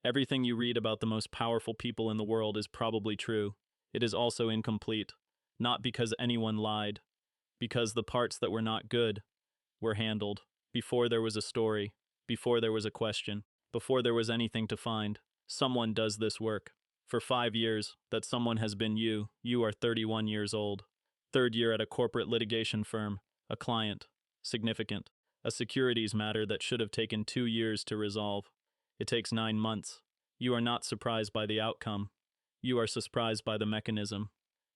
Everything you read about the most powerful people in the world is probably true. It is also incomplete. Not because anyone lied, because the parts that were not good were handled before there was a story, before there was a question, before there was anything to find. Someone does this work. For 5 years, that someone has been you. You are 31 years old. Third year at a corporate litigation firm, a client, significant, a securities matter that should have taken 2 years to resolve. It takes 9 months. You are not surprised by the outcome. You are surprised by the mechanism.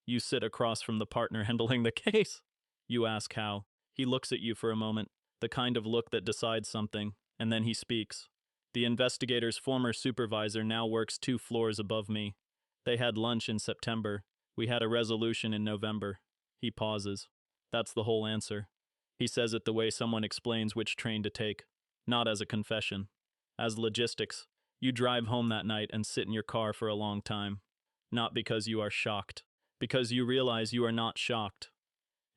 You sit across from the partner handling the case. You ask how. He looks at you for a moment, the kind of look that decides something, and then he speaks. The investigator's former supervisor now works 2 floors above me. They had lunch in September. We had a resolution in November. He pauses. That's the whole answer. He says it the way someone explains which train to take, not as a confession. As logistics, you drive home that night and sit in your car for a long time. Not because you are shocked, because you realize you are not shocked.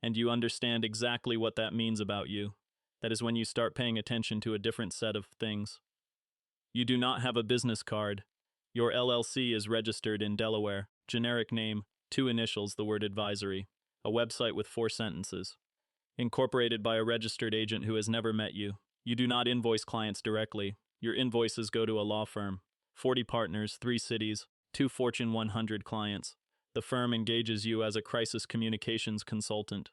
And you understand exactly what that means about you. That is when you start paying attention to a different set of things. You do not have a business card. Your LLC is registered in Delaware. Generic name, 2 initials, the word advisory. A website with 4 sentences. Incorporated by a registered agent who has never met you. You do not invoice clients directly. Your invoices go to a law firm. 40 partners, 3 cities, 2 Fortune 100 clients. The firm engages you as a crisis communications consultant.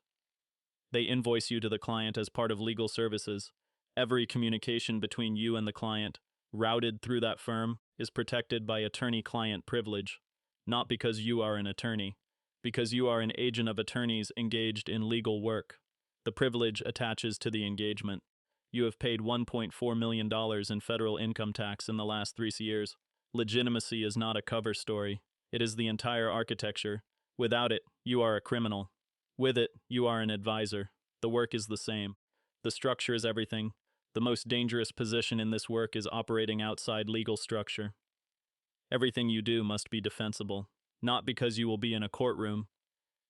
They invoice you to the client as part of legal services. Every communication between you and the client, routed through that firm, is protected by attorney-client privilege. Not because you are an attorney, because you are an agent of attorneys engaged in legal work. The privilege attaches to the engagement. You have paid $1.4 million in federal income tax in the last 3 years. Legitimacy is not a cover story. It is the entire architecture. Without it, you are a criminal. With it, you are an advisor. The work is the same. The structure is everything. The most dangerous position in this work is operating outside legal structure. Everything you do must be defensible. Not because you will be in a courtroom.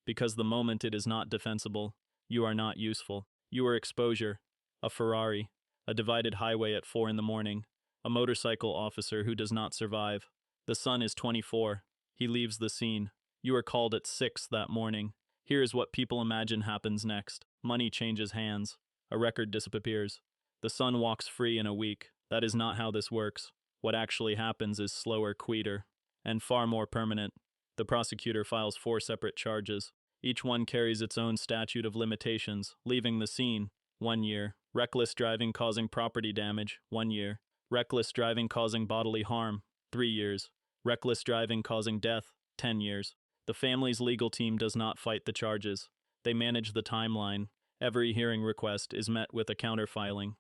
Because the moment it is not defensible, you are not useful. You are exposure. A Ferrari. A divided highway at 4 in the morning. A motorcycle officer who does not survive. The son is 24. He leaves the scene. You are called at 6 that morning. Here is what people imagine happens next. Money changes hands. A record disappears. The son walks free in a week. That is not how this works. What actually happens is slower, quicker, and far more permanent. The prosecutor files 4 separate charges. Each one carries its own statute of limitations. Leaving the scene, 1 year. Reckless driving causing property damage, 1 year. Reckless driving causing bodily harm, 3 years. Reckless driving causing death, 10 years. The family's legal team does not fight the charges. They manage the timeline. Every hearing request is met with a counterfiling.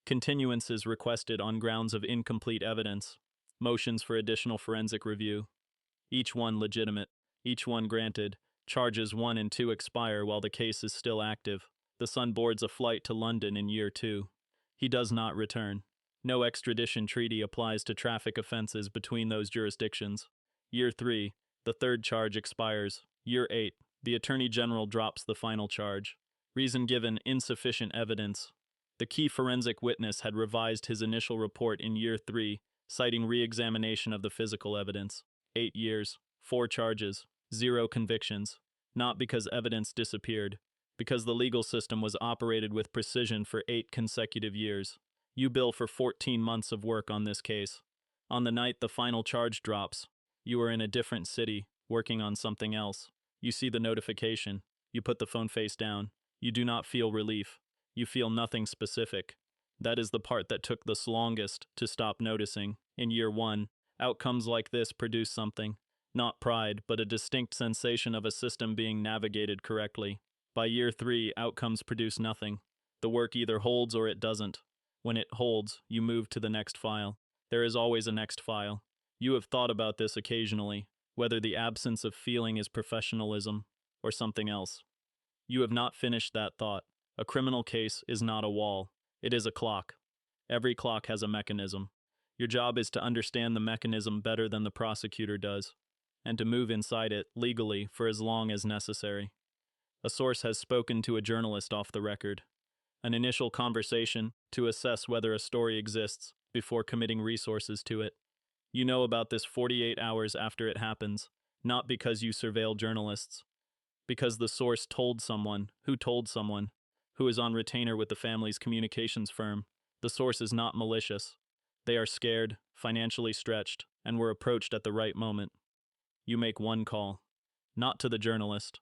Continuance is requested on grounds of incomplete evidence. Motions for additional forensic review. Each one legitimate. Each one granted. Charges 1 and 2 expire while the case is still active. The son boards a flight to London in year 2. He does not return. No extradition treaty applies to traffic offenses between those jurisdictions. Year 3, the 3rd charge expires. Year 8, the Attorney General drops the final charge. Reason given, insufficient evidence. The key forensic witness had revised his initial report in year 3, citing re-examination of the physical evidence. 8 years, 4 charges, 0 convictions. Not because evidence disappeared, because the legal system was operated with precision for 8 consecutive years. You bill for 14 months of work on this case. On the night the final charge drops, you are in a different city, working on something else. You see the notification. You put the phone face down. You do not feel relief. You feel nothing specific. That is the part that took the longest to stop noticing. In year 1, outcomes like this produce something. Not pride, but a distinct sensation of a system being navigated correctly. By year 3, outcomes produce nothing. The work either holds or it doesn't. When it holds, you move to the next file. There is always a next file. You have thought about this occasionally, whether the absence of feeling is professionalism or something else. You have not finished that thought. A criminal case is not a wall. It is a clock. Every clock has a mechanism. Your job is to understand the mechanism better than the prosecutor does, and to move inside it legally for as long as necessary. A source has spoken to a journalist off the record. An initial conversation to assess whether a story exists before committing resources to it. You know about this 48 hours after it happens, not because you surveil journalists, because the source told someone, who is on retainer with the family's communications firm. The source is not malicious. They are scared, financially stretched, and were approached at the right moment. You make one call, not to the journalist,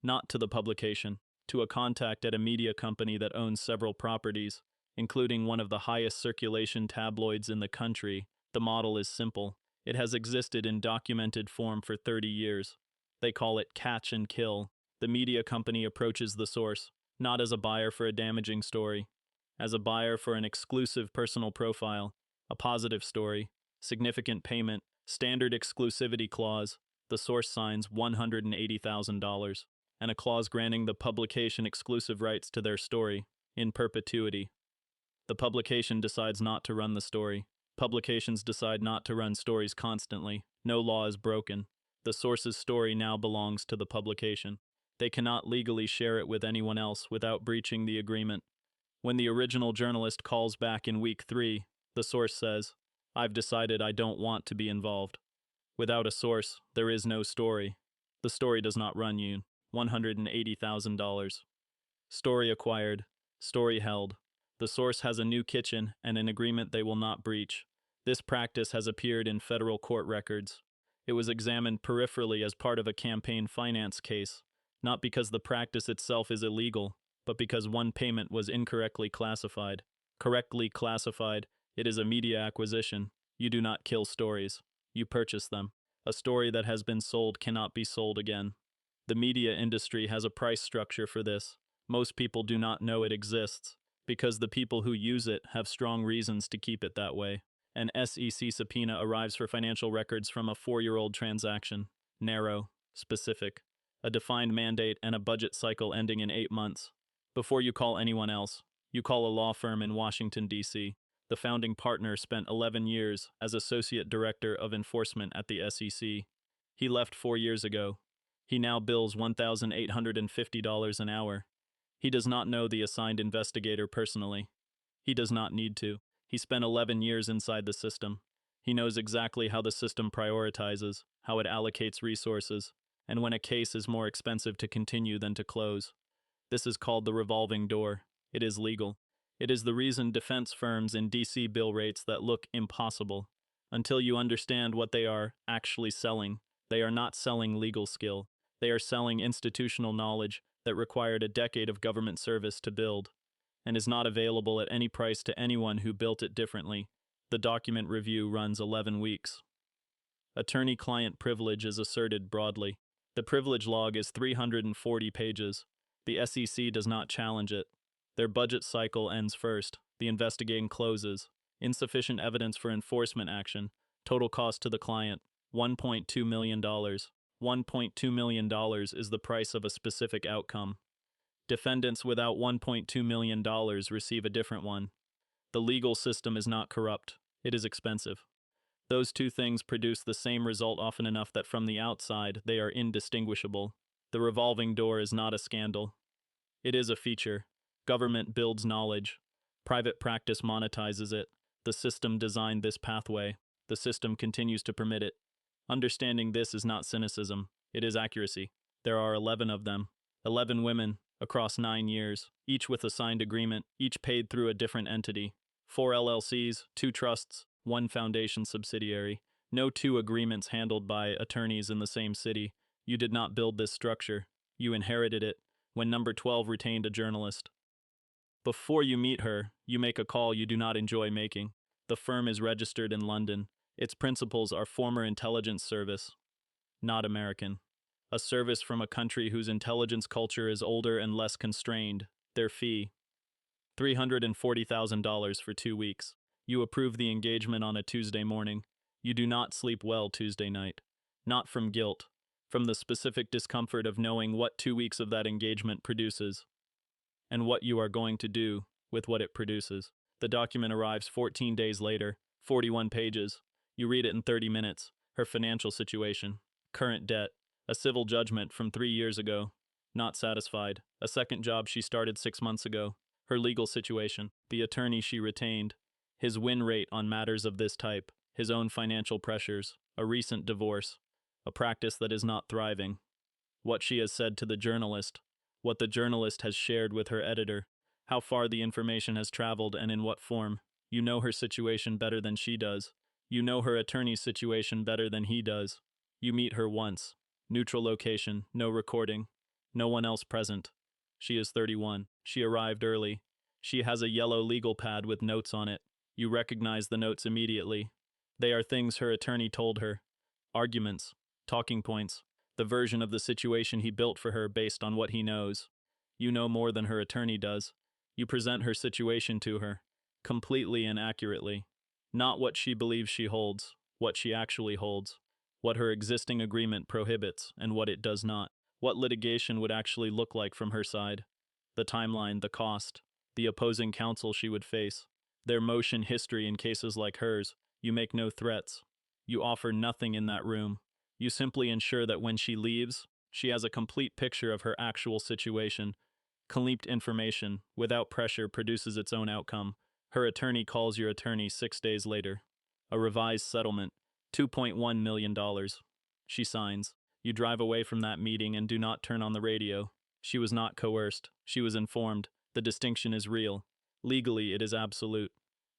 not to the publication, to a contact at a media company that owns several properties, including one of the highest circulation tabloids in the country. The model is simple. It has existed in documented form for 30 years. They call it catch and kill. The media company approaches the source, not as a buyer for a damaging story, as a buyer for an exclusive personal profile, a positive story, significant payment, standard exclusivity clause. The source signs $180,000, and a clause granting the publication exclusive rights to their story, in perpetuity. The publication decides not to run the story. Publications decide not to run stories constantly. No law is broken. The source's story now belongs to the publication. They cannot legally share it with anyone else without breaching the agreement. When the original journalist calls back in week 3, the source says, "I've decided I don't want to be involved." Without a source, there is no story. The story does not run you. $180,000. Story acquired. Story held. The source has a new kitchen and an agreement they will not breach. This practice has appeared in federal court records. It was examined peripherally as part of a campaign finance case, not because the practice itself is illegal, but because one payment was incorrectly classified. Correctly classified, it is a media acquisition. You do not kill stories. You purchase them. A story that has been sold cannot be sold again. The media industry has a price structure for this. Most people do not know it exists, because the people who use it have strong reasons to keep it that way. An SEC subpoena arrives for financial records from a 4-year-old transaction. Narrow, specific, a defined mandate and a budget cycle ending in 8 months. Before you call anyone else, you call a law firm in Washington, D.C. The founding partner spent 11 years as Associate Director of Enforcement at the SEC. He left 4 years ago. He now bills $1,850 an hour. He does not know the assigned investigator personally. He does not need to. He spent 11 years inside the system. He knows exactly how the system prioritizes, how it allocates resources, and when a case is more expensive to continue than to close. This is called the revolving door. It is legal. It is the reason defense firms in DC bill rates that look impossible. Until you understand what they are actually selling, they are not selling legal skill. They are selling institutional knowledge that required a decade of government service to build, and is not available at any price to anyone who built it differently. The document review runs 11 weeks. Attorney-client privilege is asserted broadly. The privilege log is 340 pages. The SEC does not challenge it. Their budget cycle ends first. The investigation closes. Insufficient evidence for enforcement action. Total cost to the client, $1.2 million. $1.2 million is the price of a specific outcome. Defendants without $1.2 million receive a different one. The legal system is not corrupt. It is expensive. Those two things produce the same result often enough that from the outside they are indistinguishable. The revolving door is not a scandal. It is a feature. Government builds knowledge. Private practice monetizes it. The system designed this pathway. The system continues to permit it. Understanding this is not cynicism. It is accuracy. There are 11 of them. 11 women, across 9 years, each with a signed agreement, each paid through a different entity. 4 LLCs, 2 trusts, 1 foundation subsidiary. No 2 agreements handled by attorneys in the same city. You did not build this structure. You inherited it when number 12 retained a journalist. Before you meet her, you make a call you do not enjoy making. The firm is registered in London. Its principals are former intelligence service, not American. A service from a country whose intelligence culture is older and less constrained. Their fee, $340,000 for 2 weeks. You approve the engagement on a Tuesday morning. You do not sleep well Tuesday night. Not from guilt, from the specific discomfort of knowing what 2 weeks of that engagement produces, and what you are going to do with what it produces. The document arrives 14 days later, 41 pages. You read it in 30 minutes. Her financial situation, current debt, a civil judgment from 3 years ago, not satisfied, a second job she started 6 months ago, her legal situation, the attorney she retained, his win rate on matters of this type, his own financial pressures, a recent divorce, a practice that is not thriving, what she has said to the journalist, what the journalist has shared with her editor, how far the information has traveled and in what form. You know her situation better than she does. You know her attorney's situation better than he does. You meet her once. Neutral location, no recording, no one else present. She is 31. She arrived early. She has a yellow legal pad with notes on it. You recognize the notes immediately. They are things her attorney told her. Arguments, talking points, the version of the situation he built for her based on what he knows. You know more than her attorney does. You present her situation to her, completely and accurately. Not what she believes she holds, what she actually holds, what her existing agreement prohibits and what it does not, what litigation would actually look like from her side, the timeline, the cost, the opposing counsel she would face, their motion history in cases like hers. You make no threats. You offer nothing in that room. You simply ensure that when she leaves, she has a complete picture of her actual situation. Complete information, without pressure, produces its own outcome. Her attorney calls your attorney 6 days later. A revised settlement, $2.1 million. She signs. You drive away from that meeting and do not turn on the radio. She was not coerced. She was informed. The distinction is real. Legally, it is absolute.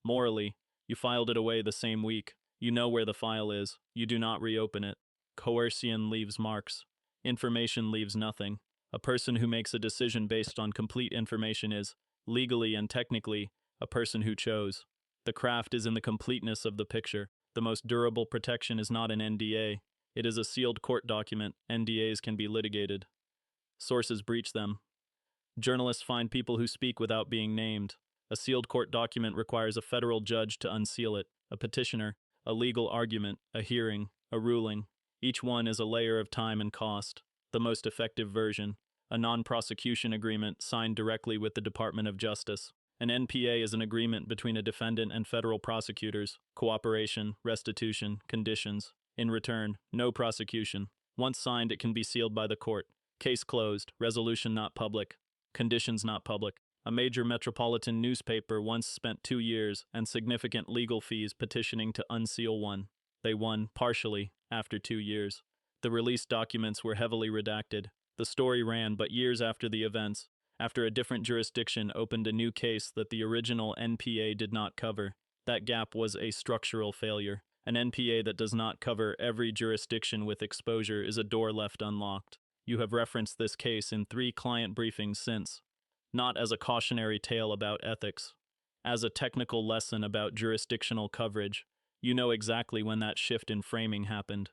Morally, you filed it away the same week. You know where the file is. You do not reopen it. Coercion leaves marks. Information leaves nothing. A person who makes a decision based on complete information is, legally and technically, a person who chose. The craft is in the completeness of the picture. The most durable protection is not an NDA. It is a sealed court document. NDAs can be litigated. Sources breach them. Journalists find people who speak without being named. A sealed court document requires a federal judge to unseal it. A petitioner, a legal argument, a hearing, a ruling. Each one is a layer of time and cost. The most effective version, a non-prosecution agreement signed directly with the Department of Justice. An NPA is an agreement between a defendant and federal prosecutors, cooperation, restitution, conditions. In return, no prosecution. Once signed, it can be sealed by the court. Case closed, resolution not public, conditions not public. A major metropolitan newspaper once spent 2 years and significant legal fees petitioning to unseal one. They won, partially, after 2 years. The released documents were heavily redacted. The story ran but years after the events, after a different jurisdiction opened a new case that the original NPA did not cover. That gap was a structural failure. An NPA that does not cover every jurisdiction with exposure is a door left unlocked. You have referenced this case in 3 client briefings since, not as a cautionary tale about ethics, as a technical lesson about jurisdictional coverage. You know exactly when that shift in framing happened.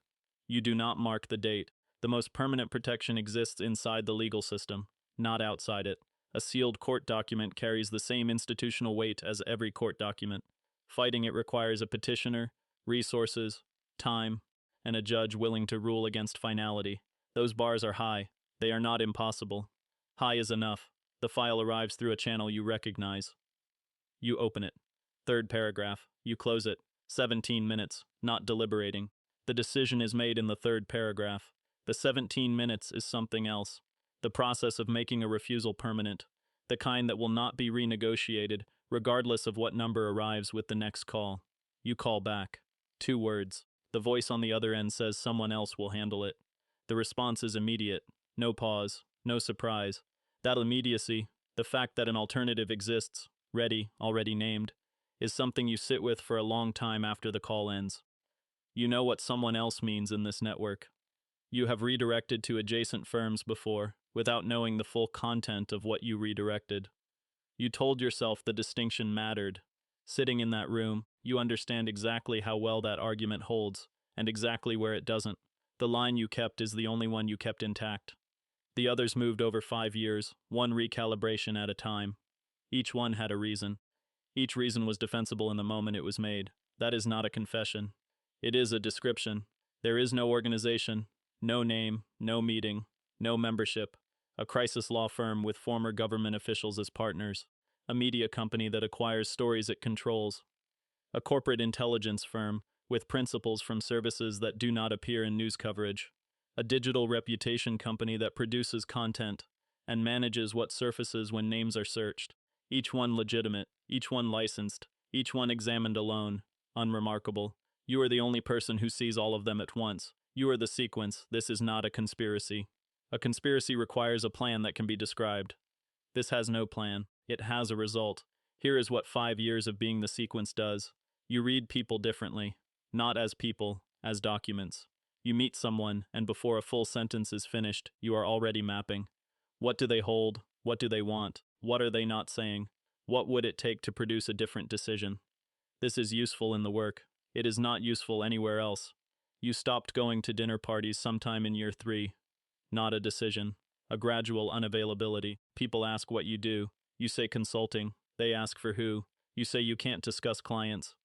You do not mark the date. The most permanent protection exists inside the legal system, not outside it. A sealed court document carries the same institutional weight as every court document. Fighting it requires a petitioner, resources, time, and a judge willing to rule against finality. Those bars are high. They are not impossible. High is enough. The file arrives through a channel you recognize. You open it. 3rd paragraph. You close it. 17 minutes, not deliberating. The decision is made in the 3rd paragraph. The 17 minutes is something else. The process of making a refusal permanent. The kind that will not be renegotiated, regardless of what number arrives with the next call. You call back. 2 words. The voice on the other end says someone else will handle it. The response is immediate. No pause. No surprise. That immediacy, the fact that an alternative exists, ready, already named, is something you sit with for a long time after the call ends. You know what someone else means in this network. You have redirected to adjacent firms before, without knowing the full content of what you redirected. You told yourself the distinction mattered. Sitting in that room, you understand exactly how well that argument holds, and exactly where it doesn't. The line you kept is the only one you kept intact. The others moved over 5 years, one recalibration at a time. Each one had a reason. Each reason was defensible in the moment it was made. That is not a confession. It is a description. There is no organization, no name, no meeting, no membership. A crisis law firm with former government officials as partners. A media company that acquires stories it controls. A corporate intelligence firm with principals from services that do not appear in news coverage. A digital reputation company that produces content and manages what surfaces when names are searched. Each one legitimate, each one licensed, each one examined alone, unremarkable. You are the only person who sees all of them at once. You are the sequence. This is not a conspiracy. A conspiracy requires a plan that can be described. This has no plan. It has a result. Here is what 5 years of being the sequence does. You read people differently. Not as people, as documents. You meet someone, and before a full sentence is finished, you are already mapping. What do they hold? What do they want? What are they not saying? What would it take to produce a different decision? This is useful in the work. It is not useful anywhere else. You stopped going to dinner parties sometime in year 3. Not a decision. A gradual unavailability. People ask what you do. You say consulting. They ask for who. You say you can't discuss clients.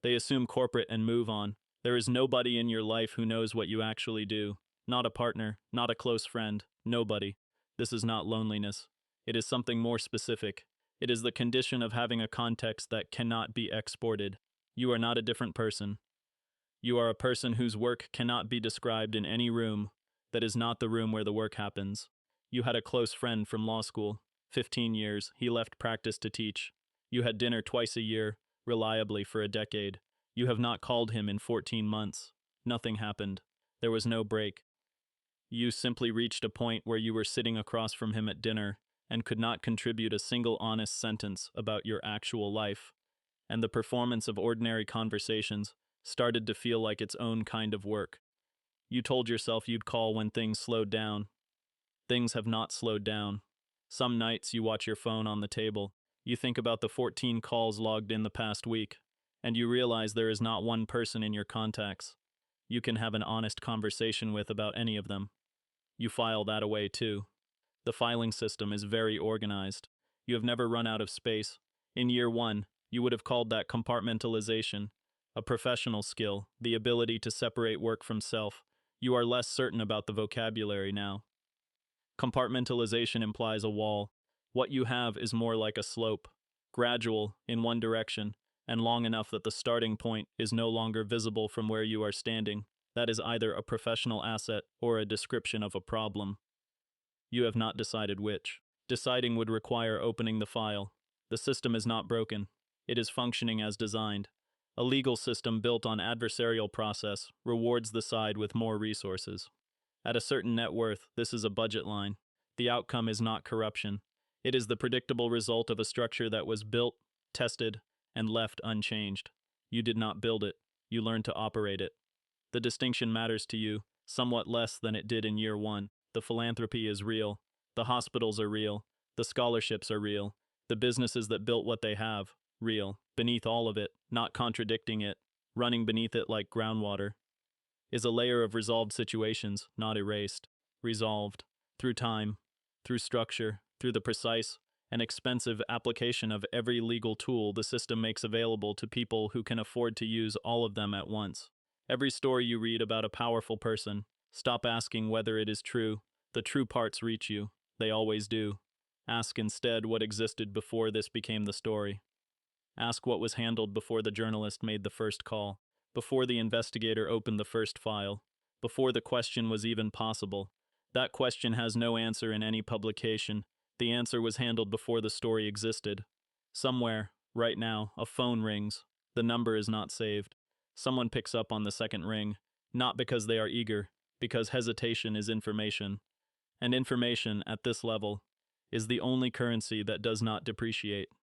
They assume corporate and move on. There is nobody in your life who knows what you actually do. Not a partner, not a close friend, nobody. This is not loneliness. It is something more specific. It is the condition of having a context that cannot be exported. You are not a different person. You are a person whose work cannot be described in any room that is not the room where the work happens. You had a close friend from law school. 15 years, he left practice to teach. You had dinner twice a year, reliably for a decade. You have not called him in 14 months. Nothing happened. There was no break. You simply reached a point where you were sitting across from him at dinner and could not contribute a single honest sentence about your actual life, and the performance of ordinary conversations started to feel like its own kind of work. You told yourself you'd call when things slowed down. Things have not slowed down. Some nights you watch your phone on the table. You think about the 14 calls logged in the past week, and you realize there is not one person in your contacts you can have an honest conversation with about any of them. You file that away too. The filing system is very organized. You have never run out of space. In year 1, you would have called that compartmentalization, a professional skill, the ability to separate work from self. You are less certain about the vocabulary now. Compartmentalization implies a wall. What you have is more like a slope, gradual, in one direction, and long enough that the starting point is no longer visible from where you are standing. That is either a professional asset or a description of a problem. You have not decided which. Deciding would require opening the file. The system is not broken. It is functioning as designed. A legal system built on adversarial process rewards the side with more resources. At a certain net worth, this is a budget line. The outcome is not corruption. It is the predictable result of a structure that was built, tested, and left unchanged. You did not build it. You learned to operate it. The distinction matters to you, somewhat less than it did in year 1. The philanthropy is real. The hospitals are real. The scholarships are real. The businesses that built what they have, real. Beneath all of it, not contradicting it, running beneath it like groundwater, is a layer of resolved situations, not erased. Resolved. Through time, through structure, through the precise and expensive application of every legal tool the system makes available to people who can afford to use all of them at once. Every story you read about a powerful person, stop asking whether it is true. The true parts reach you. They always do. Ask instead what existed before this became the story. Ask what was handled before the journalist made the first call, before the investigator opened the first file, before the question was even possible. That question has no answer in any publication. The answer was handled before the story existed. Somewhere, right now, a phone rings. The number is not saved. Someone picks up on the second ring, not because they are eager, because hesitation is information. And information, at this level, is the only currency that does not depreciate.